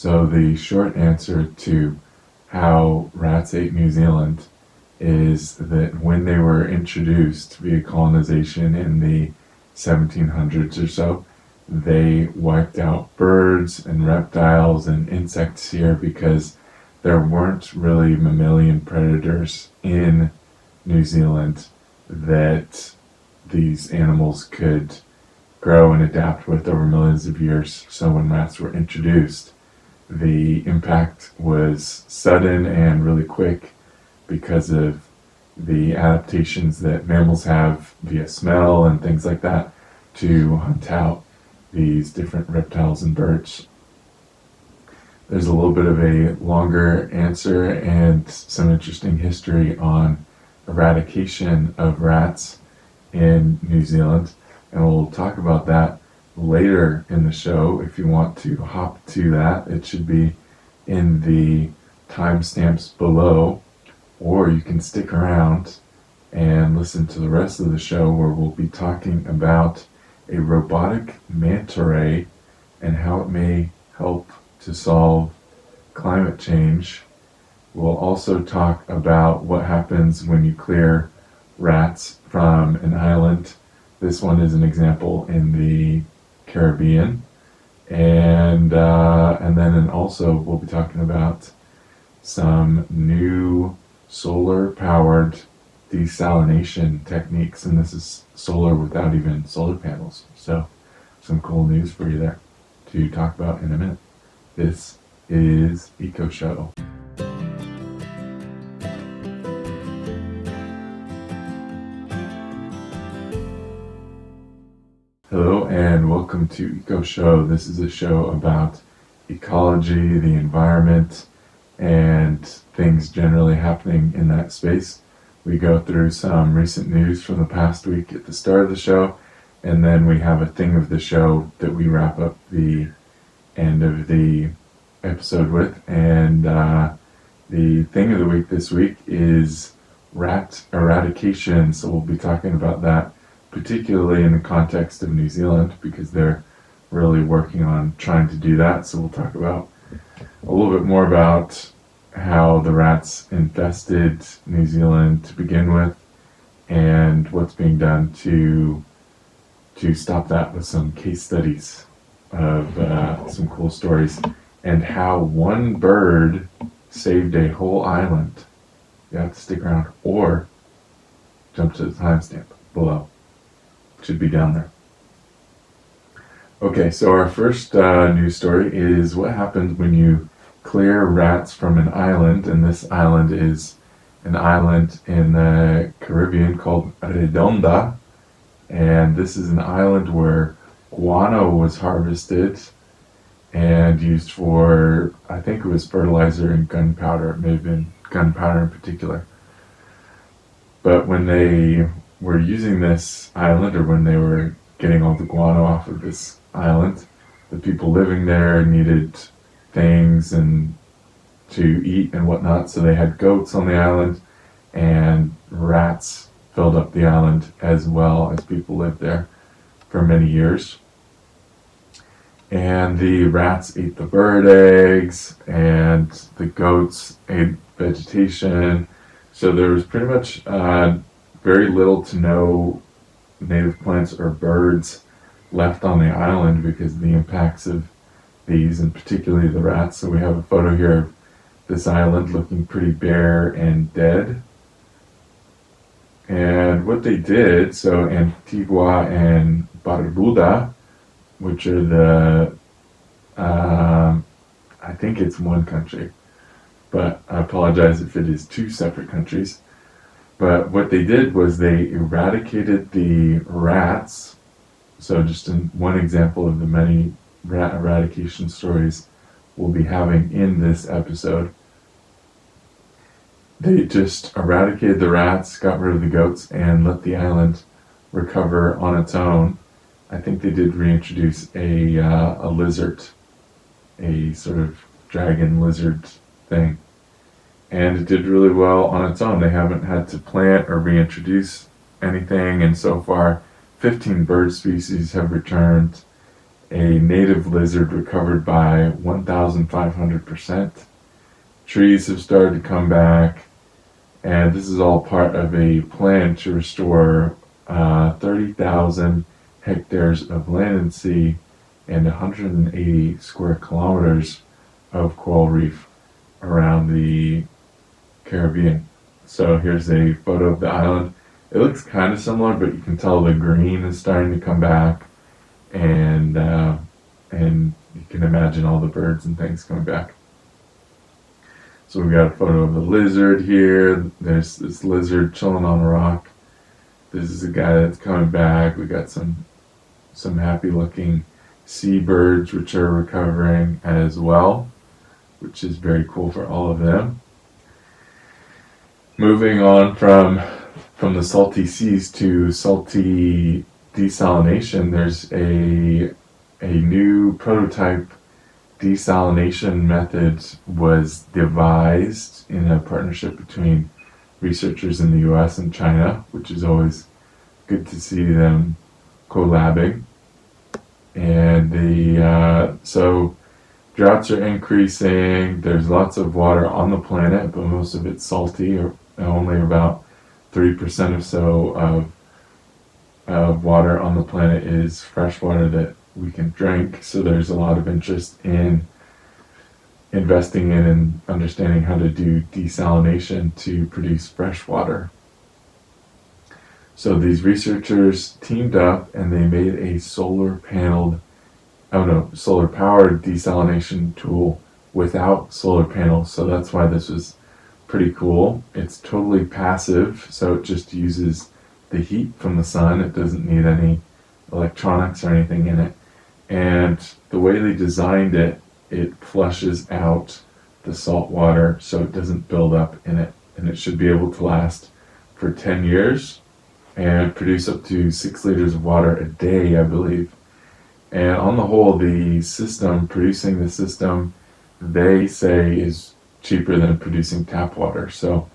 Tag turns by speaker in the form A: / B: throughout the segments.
A: So the short answer to how rats ate New Zealand is that when they were introduced via colonization in the 1700s or so, they wiped out birds and reptiles and insects here because there weren't really mammalian predators in New Zealand that these animals could grow and adapt with over millions of years. So when rats were introduced, the impact was sudden and really quick because of the adaptations that mammals have via smell and things like that to hunt out these different reptiles and birds. There's a little bit of a longer answer and some interesting history on eradication of rats in New Zealand, and we'll talk about that later in the show. If you want to hop to that, it should be in the timestamps below, or you can stick around and listen to the rest of the show where we'll be talking about a robotic manta ray and how it may help to solve climate change. We'll also talk about what happens when you clear rats from an island. This one is an example in the Caribbean. And then also we'll be talking about some new solar-powered desalination techniques, and this is solar without even solar panels. So some cool news for you there to talk about in a minute. This is Eco Show. Hello and welcome to Eco Show. This is a show about ecology, the environment, and things generally happening in that space. We go through some recent news from the past week at the start of the show, and then we have a thing of the show that we wrap up the end of the episode with. And the thing of the week this week is rat eradication. So we'll be talking about that, particularly in the context of New Zealand, because they're really working on trying to do that. So we'll talk about a little bit more about how the rats infested New Zealand to begin with, and what's being done to stop that with some case studies of some cool stories, and how one bird saved a whole island. You have to stick around or jump to the timestamp below. It should be down there. Okay, so our first news story is what happens when you clear rats from an island, and this island is an island in the Caribbean called Redonda, and this is an island where guano was harvested and used for, I think it was fertilizer and gunpowder. It may have been gunpowder in particular. But when they were using this island, or when they were getting all the guano off of this island, the people living there needed things and to eat and whatnot, so they had goats on the island, and rats filled up the island as well as people lived there for many years. And the rats ate the bird eggs, and the goats ate vegetation. So there was pretty much very little to no native plants or birds left on the island because of the impacts of these, and particularly the rats. So we have a photo here of this island looking pretty bare and dead. And what they did, so Antigua and Barbuda, which are the, I think it's one country, but I apologize if it is two separate countries. But what they did was they eradicated the rats. So just one example of the many rat eradication stories we'll be having in this episode. They just eradicated the rats, got rid of the goats, and let the island recover on its own. I think they did reintroduce a lizard, a sort of dragon lizard thing. And it did really well on its own. They haven't had to plant or reintroduce anything, and so far 15 bird species have returned, A native lizard recovered by 1,500%. Trees have started to come back, and this is all part of a plan to restore 30,000 hectares of land and sea and 180 square kilometers of coral reef around the Caribbean. So here's a photo of the island. It looks kind of similar, but you can tell the green is starting to come back, and you can imagine all the birds and things coming back. So we got a photo of the lizard here. There's this lizard chilling on a rock. This is a guy that's coming back. We got some happy looking seabirds which are recovering as well, which is very cool for all of them. Moving on from the salty seas to salty desalination, there's a new prototype desalination method was devised in a partnership between researchers in the US and China, which is always good to see them collabing. And so droughts are increasing. There's lots of water on the planet, but most of it's salty, or only about 3% or so of water on the planet is fresh water that we can drink. So there's a lot of interest in investing in and understanding how to do desalination to produce fresh water. So these researchers teamed up and they made a solar powered desalination tool without solar panels. So that's why this was pretty cool. It's totally passive, so it just uses the heat from the sun. It doesn't need any electronics or anything in it. And the way they designed it, it flushes out the salt water so it doesn't build up in it. And it should be able to last for 10 years and produce up to 6 liters of water a day, I believe. And on the whole, producing the system, they say is cheaper than producing tap water. So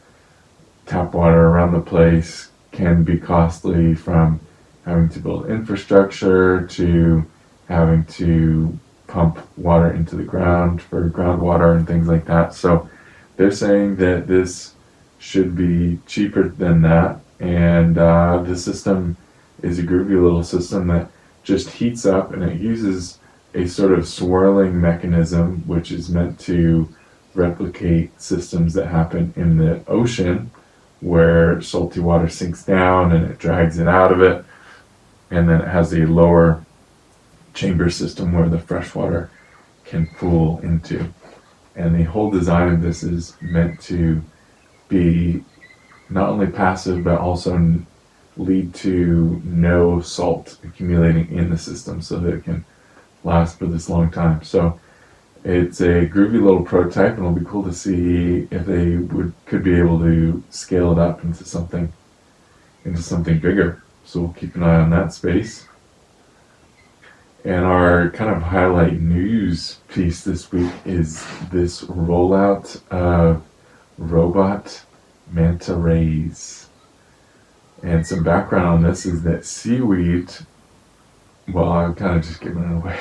A: tap water around the place can be costly, from having to build infrastructure to having to pump water into the ground for groundwater and things like that. So they're saying that this should be cheaper than that. And the system is a groovy little system that just heats up, and it uses a sort of swirling mechanism which is meant to replicate systems that happen in the ocean, where salty water sinks down and it drags it out of it, and then it has a lower chamber system where the fresh water can pool into. And the whole design of this is meant to be not only passive but also lead to no salt accumulating in the system, so that it can last for this long time. So it's a groovy little prototype, and it'll be cool to see if they could be able to scale it up into something bigger. So we'll keep an eye on that space. And our kind of highlight news piece this week is this rollout of robot manta rays. And some background on this is that seaweed, well, I'm kind of just giving it away.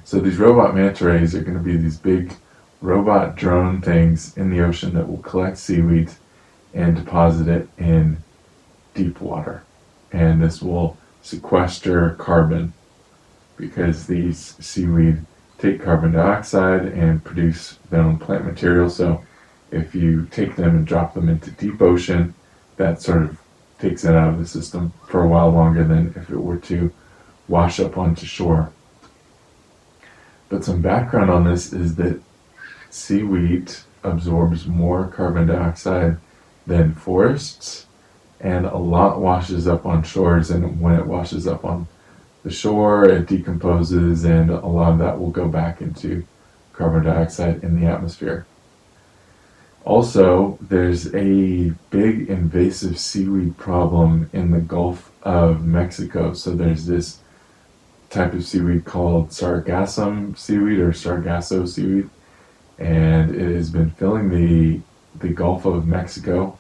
A: So these robot manta rays are going to be these big robot drone things in the ocean that will collect seaweed and deposit it in deep water. And this will sequester carbon, because these seaweed take carbon dioxide and produce their own plant material. So if you take them and drop them into deep ocean, that sort of takes it out of the system for a while longer than if it were to wash up onto shore. But some background on this is that seaweed absorbs more carbon dioxide than forests, and a lot washes up on shores, and when it washes up on the shore, it decomposes, and a lot of that will go back into carbon dioxide in the atmosphere. Also, there's a big invasive seaweed problem in the Gulf of Mexico. So there's this type of seaweed called sargassum seaweed, or sargasso seaweed, and it has been filling the Gulf of Mexico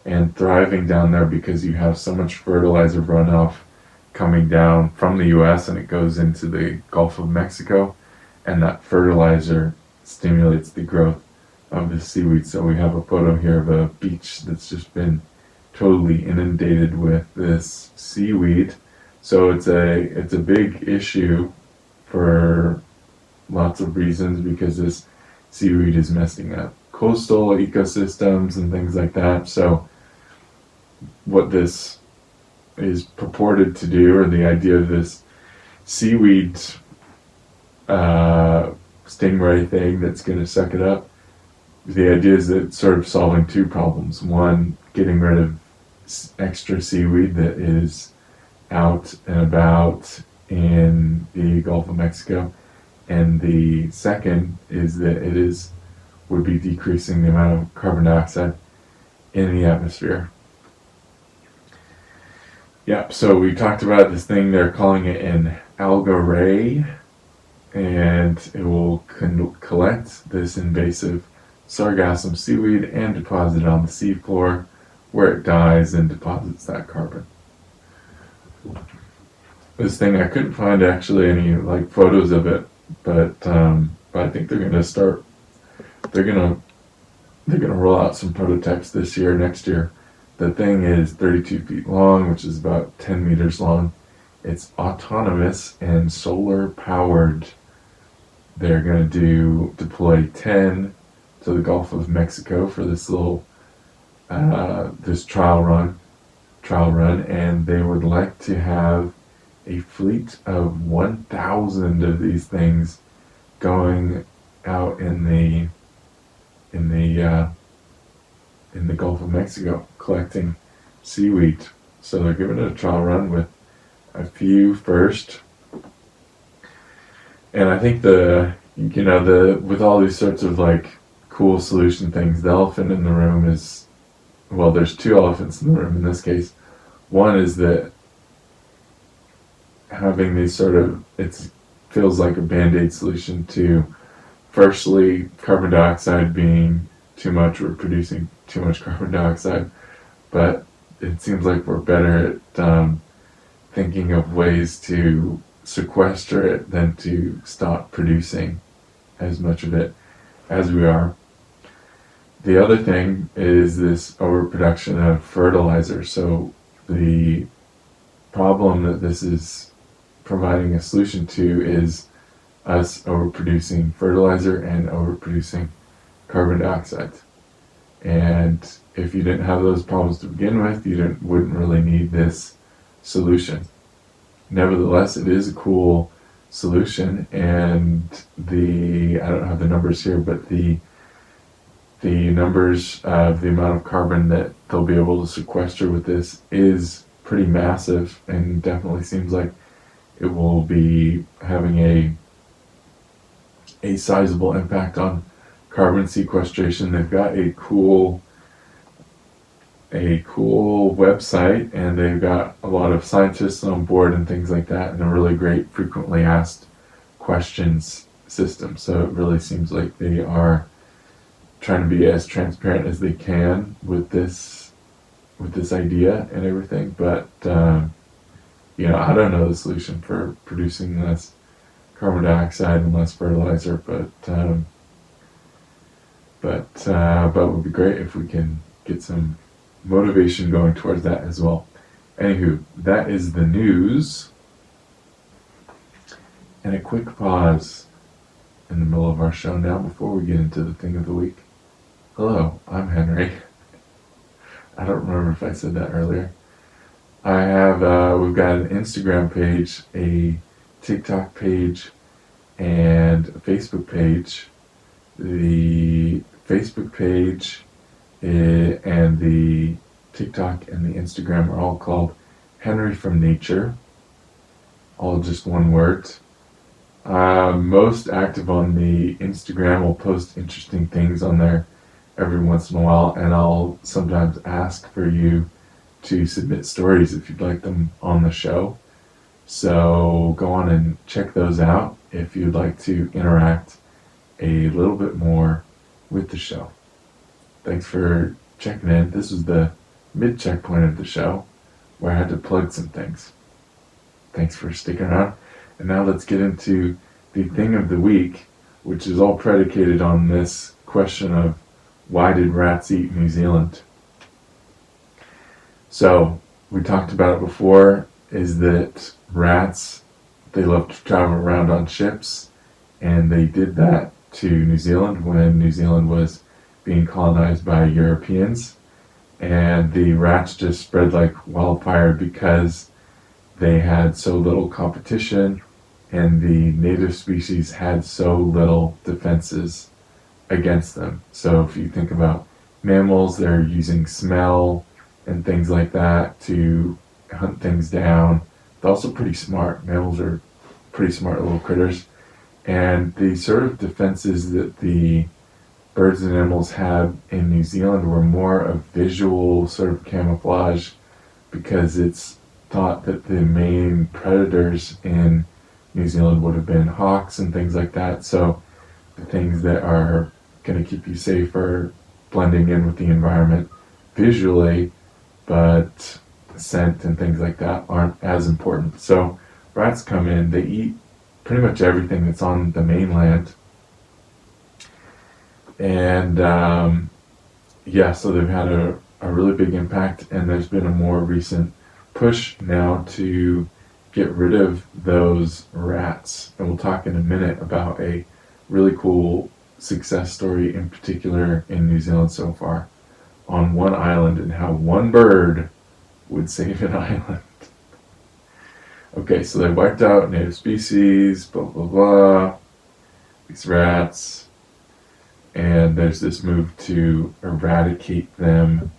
A: and thriving down there because you have so much fertilizer runoff coming down from the US and it goes into the Gulf of Mexico, and that fertilizer stimulates the growth of the seaweed. So we have a photo here of a beach that's just been totally inundated with this seaweed. So it's a big issue for lots of reasons, because this seaweed is messing up coastal ecosystems and things like that. So what this is purported to do, or the idea of this seaweed stingray thing that's going to suck it up, the idea is that it's sort of solving two problems. One, getting rid of extra seaweed that is out and about in the Gulf of Mexico, and the second is that would be decreasing the amount of carbon dioxide in the atmosphere. Yep, so we talked about this thing, they're calling it an alga ray, and it will collect this invasive sargassum seaweed and deposit it on the seafloor, where it dies and deposits that carbon. This thing, I couldn't find actually any like photos of it, but I think they're going to start. They're going to roll out some prototypes this year, next year. The thing is 32 feet long, which is about 10 meters long. It's autonomous and solar powered. They're going to deploy 10 to the Gulf of Mexico for this little this trial run, and they would like to have a fleet of 1,000 of these things going out in the Gulf of Mexico collecting seaweed. So they're giving it a trial run with a few first. And I think with all these sorts of like cool solution things, the elephant in the room is, well, there's two elephants in the room in this case. One is that having these sort of, it feels like a band-aid solution to, firstly, carbon dioxide being too much, we're producing too much carbon dioxide, but it seems like we're better at thinking of ways to sequester it than to stop producing as much of it as we are. The other thing is this overproduction of fertilizer. So the problem that this is providing a solution to is us overproducing fertilizer and overproducing carbon dioxide. And if you didn't have those problems to begin with, you wouldn't really need this solution. Nevertheless, it is a cool solution, and I don't have the numbers here, but the numbers of the amount of carbon that they'll be able to sequester with this is pretty massive, and definitely seems like it will be having a sizable impact on carbon sequestration. They've got a cool website, and they've got a lot of scientists on board and things like that, and a really great frequently asked questions system. So it really seems like they are trying to be as transparent as they can with this idea and everything. But I don't know the solution for producing less carbon dioxide and less fertilizer, but it would be great if we can get some motivation going towards that as well. Anywho, that is the news. And a quick pause in the middle of our show now before we get into the thing of the week. Hello, I'm Henry. I don't remember if I said that earlier. We've got an Instagram page, a TikTok page, and a Facebook page. The Facebook page and the TikTok and the Instagram are all called henryfromnature, all just one word. Most active on the Instagram, will post interesting things on there every once in a while, and I'll sometimes ask for you to submit stories if you'd like them on the show. So go on and check those out if you'd like to interact a little bit more with the show. Thanks for checking in. This was the mid-checkpoint of the show where I had to plug some things. Thanks for sticking around. And now let's get into the thing of the week, which is all predicated on this question of why did rats eat New Zealand? So, we talked about it before, is that rats, they love to travel around on ships, and they did that to New Zealand when New Zealand was being colonized by Europeans, and the rats just spread like wildfire because they had so little competition and the native species had so little defenses against them. So if you think about mammals, they're using smell and things like that to hunt things down. They're also pretty smart. Mammals are pretty smart little critters. And the sort of defenses that the birds and animals had in New Zealand were more of visual sort of camouflage, because it's thought that the main predators in New Zealand would have been hawks and things like that. So the things that are going to keep you safe are blending in with the environment visually, but scent and things like that aren't as important. So rats come in, they eat pretty much everything that's on the mainland. And so they've had a really big impact, and there's been a more recent push now to get rid of those rats. And we'll talk in a minute about a really cool success story in particular in New Zealand so far on one island, and how one bird would save an island. Okay, so they wiped out native species, blah blah blah, these rats, and there's this move to eradicate them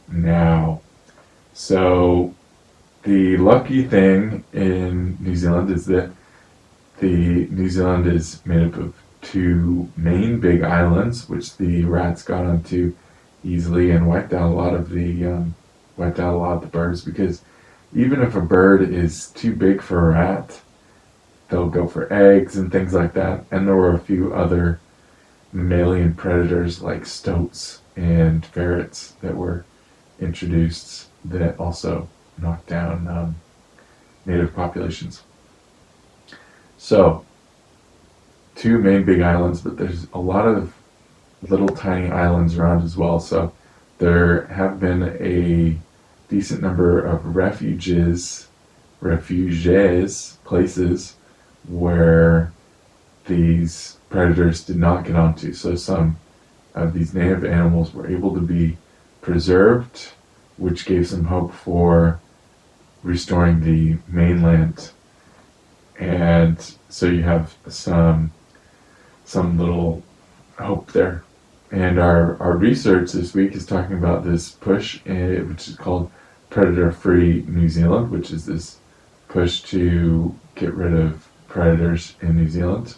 A: now. So the lucky thing in New Zealand is that New Zealand is made up of two main big islands, which the rats got onto easily and wiped out a lot of the birds, because even if a bird is too big for a rat, they'll go for eggs and things like that. And there were a few other mammalian predators like stoats and ferrets that were introduced that also knocked down native populations. So, two main big islands, but there's a lot of little tiny islands around as well. So there have been a decent number of refuges, places where these predators did not get onto. So some of these native animals were able to be preserved, which gave some hope for restoring the mainland. And so you have some little hope there. And our research this week is talking about this push, which is called Predator Free New Zealand, which is this push to get rid of predators in New Zealand.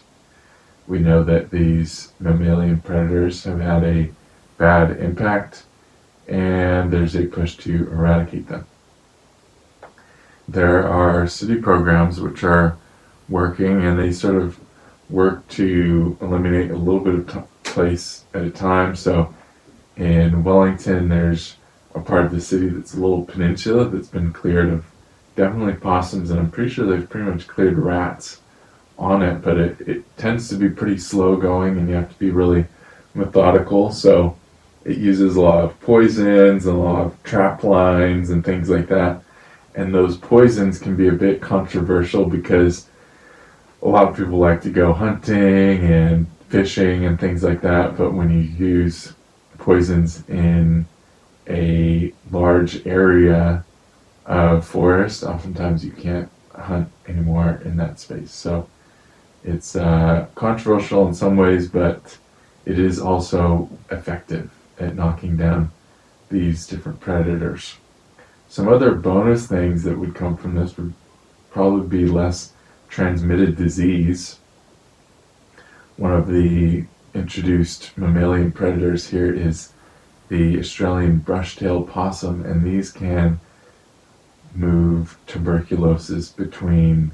A: We know that these mammalian predators have had a bad impact, and there's a push to eradicate them. There are city programs which are working, and they sort of work to eliminate a little bit of place at a time. So in Wellington, there's a part of the city that's a little peninsula that's been cleared of definitely possums, and I'm pretty sure they've pretty much cleared rats on it, but it tends to be pretty slow going, and you have to be really methodical. So it uses a lot of poisons, a lot of trap lines and things like that. And those poisons can be a bit controversial because a lot of people like to go hunting and fishing and things like that, but when you use poisons in a large area of forest, oftentimes you can't hunt anymore in that space. So it's controversial in some ways, but it is also effective at knocking down these different predators. Some other bonus things that would come from this would probably be less transmitted disease. One of the introduced mammalian predators here is the Australian brush-tailed possum, and these can move tuberculosis between,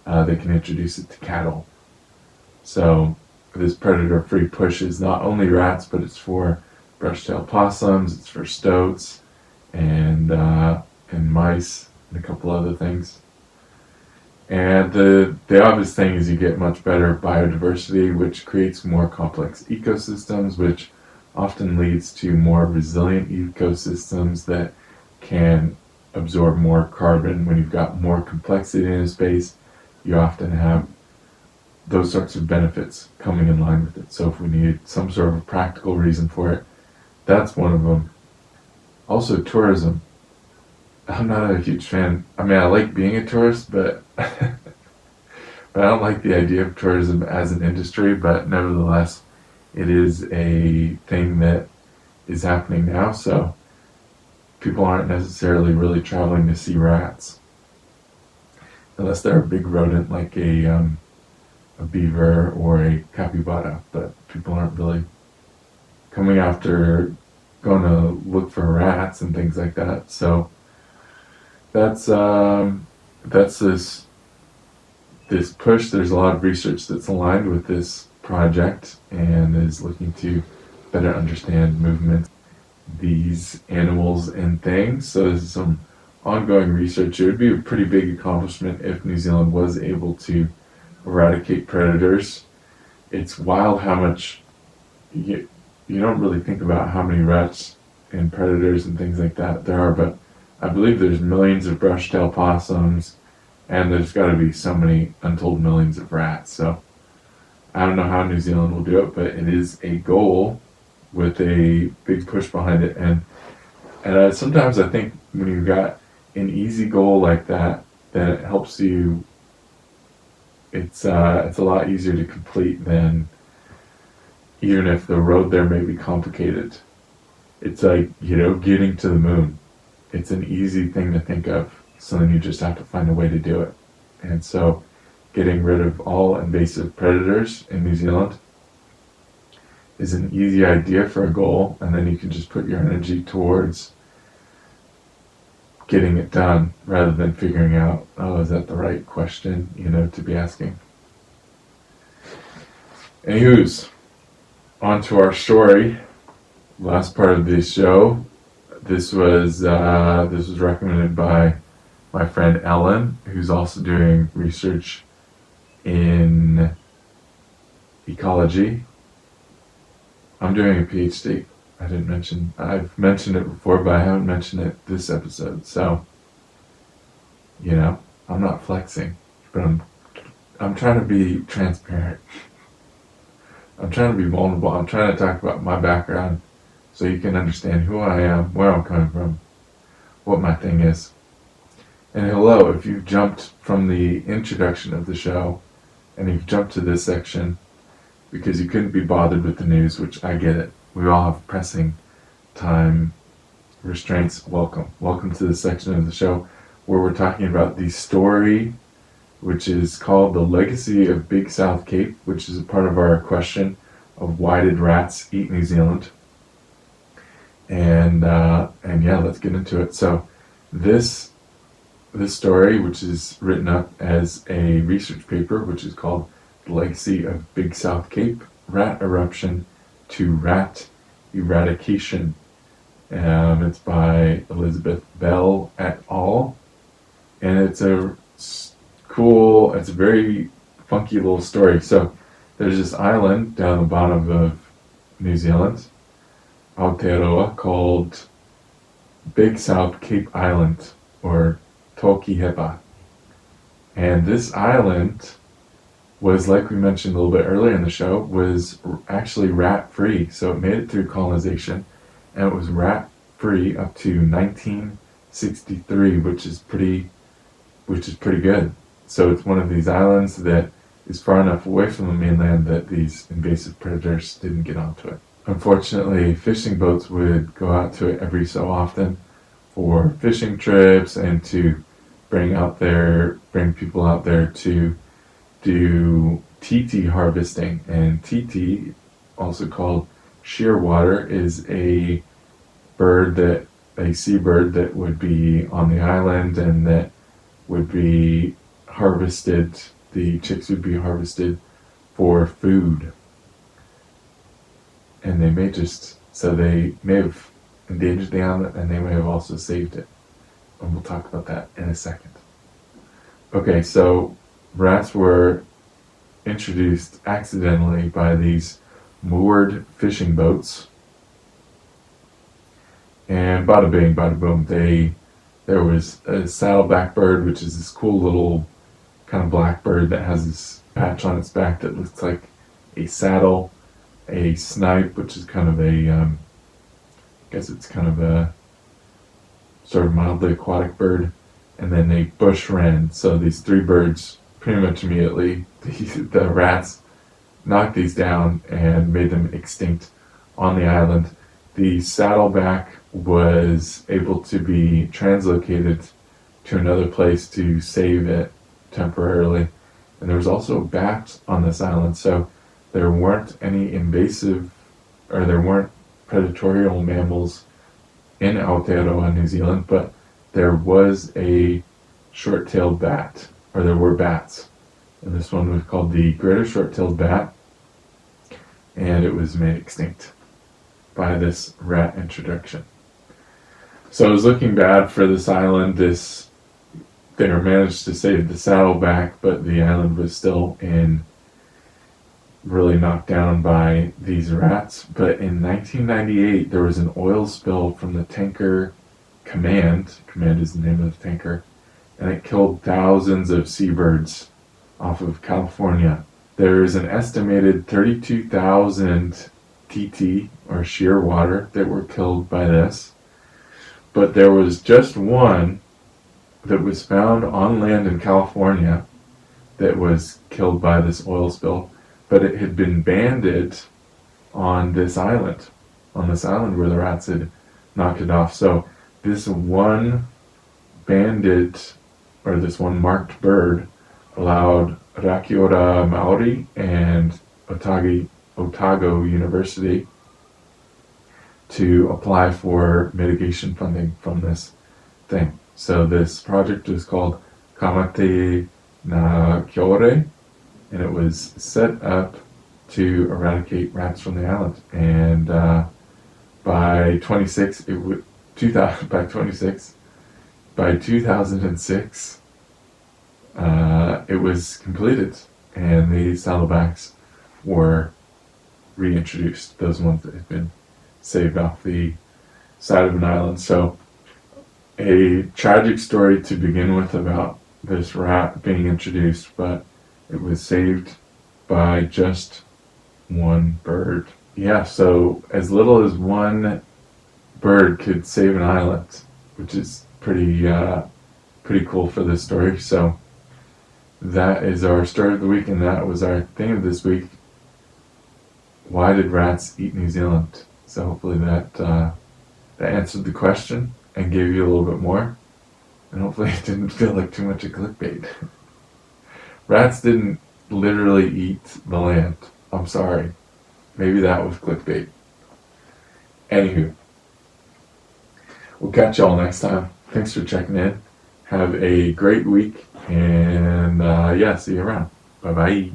A: they can introduce it to cattle. So this predator-free push is not only rats, but it's for brush-tailed possums, it's for stoats, and mice, and a couple other things. And the obvious thing is you get much better biodiversity, which creates more complex ecosystems, which often leads to more resilient ecosystems that can absorb more carbon. When you've got more complexity in a space, you often have those sorts of benefits coming in line with it. So if we need some sort of a practical reason for it, that's one of them. Also, tourism. I'm not a huge fan. I mean, I like being a tourist, but but I don't like the idea of tourism as an industry. But nevertheless, it is a thing that is happening now. So people aren't necessarily really traveling to see rats, unless they're a big rodent like a beaver or a capybara. But people aren't really coming after, going to look for rats and things like that. So that's this push. There's a lot of research that's aligned with this project and is looking to better understand movements, these animals and things. So this is some ongoing research. It would be a pretty big accomplishment if New Zealand was able to eradicate predators. It's wild how much you don't really think about how many rats and predators and things like that there are, but I believe there's millions of brush-tailed possums, and there's got to be so many untold millions of rats. So I don't know how New Zealand will do it, but it is a goal with a big push behind it. And sometimes I think when you've got an easy goal like that, then it helps you. It's a lot easier to complete than, even if the road there may be complicated. It's like, getting to the moon. It's an easy thing to think of, so then you just have to find a way to do it. And so getting rid of all invasive predators in New Zealand is an easy idea for a goal, and then you can just put your energy towards getting it done rather than figuring out, is that the right question, to be asking. Anywho's, on to our story. Last part of this show. This was recommended by my friend Ellen, who's also doing research in ecology. I'm doing a PhD. I've mentioned it before, but I haven't mentioned it this episode. So, I'm not flexing, but I'm trying to be transparent. I'm trying to be vulnerable. I'm trying to talk about my background so you can understand who I am, where I'm coming from, what my thing is. And hello, if you've jumped from the introduction of the show and you've jumped to this section because you couldn't be bothered with the news, which I get it. We all have pressing time restraints. Welcome to this section of the show where we're talking about the story, which is called The Legacy of Big South Cape, which is a part of our question of why did rats eat New Zealand? And yeah, let's get into it. So this story, which is written up as a research paper, which is called The Legacy of Big South Cape, Rat Eruption to Rat Eradication. It's by Elizabeth Bell et al. And it's a very funky little story. So there's this island down the bottom of New Zealand, Aotearoa, called Big South Cape Island, or Tokihepa. And this island was, like we mentioned a little bit earlier in the show, was actually rat-free. So it made it through colonization, and it was rat-free up to 1963, which is pretty good. So it's one of these islands that is far enough away from the mainland that these invasive predators didn't get onto it. Unfortunately, fishing boats would go out to it every so often for fishing trips and to bring people out there to do titi harvesting. And titi, also called shearwater, is a seabird that would be on the island and that would be harvested. The chicks would be harvested for food. And they may have endangered the island, and they may have also saved it. And we'll talk about that in a second. Okay, so rats were introduced accidentally by these moored fishing boats, and bada bing, bada boom. There was a saddleback bird, which is this cool little kind of black bird that has this patch on its back that looks like a saddle. A snipe, which is kind of a, I guess it's kind of a sort of mildly aquatic bird, and then a bush wren. So these three birds, pretty much immediately, the rats knocked these down and made them extinct on the island. The saddleback was able to be translocated to another place to save it temporarily. And there was also bats on this island, so there weren't any invasive, or there weren't predatory mammals in Aotearoa, New Zealand, but there was a short-tailed bat, or there were bats. And this one was called the greater short-tailed bat, and it was made extinct by this rat introduction. So it was looking bad for this island. They managed to save the saddleback, but the island was still really knocked down by these rats. But in 1998, there was an oil spill from the tanker Command is the name of the tanker, and it killed thousands of seabirds off of California. There's an estimated 32,000 TT, or shearwater, that were killed by this. But there was just one that was found on land in California that was killed by this oil spill, but it had been banded on this island where the rats had knocked it off. So this one banded, or this one marked bird, allowed Rakiora Maori and Otago University to apply for mitigation funding from this thing. So this project was called Kamate na Kiore, and it was set up to eradicate rats from the island. And by 2006, it was completed, and the saddlebacks were reintroduced, those ones that had been saved off the side of an island. So a tragic story to begin with about this rat being introduced, but it was saved by just one bird. Yeah, so as little as one bird could save an island, which is pretty cool for this story. So that is our story of the week, and that was our theme of this week. Why did rats eat New Zealand? So hopefully that answered the question and gave you a little bit more, and hopefully it didn't feel like too much of clickbait. Rats didn't literally eat the land. I'm sorry. Maybe that was clickbait. Anywho, we'll catch y'all next time. Thanks for checking in. Have a great week, and see you around. Bye-bye.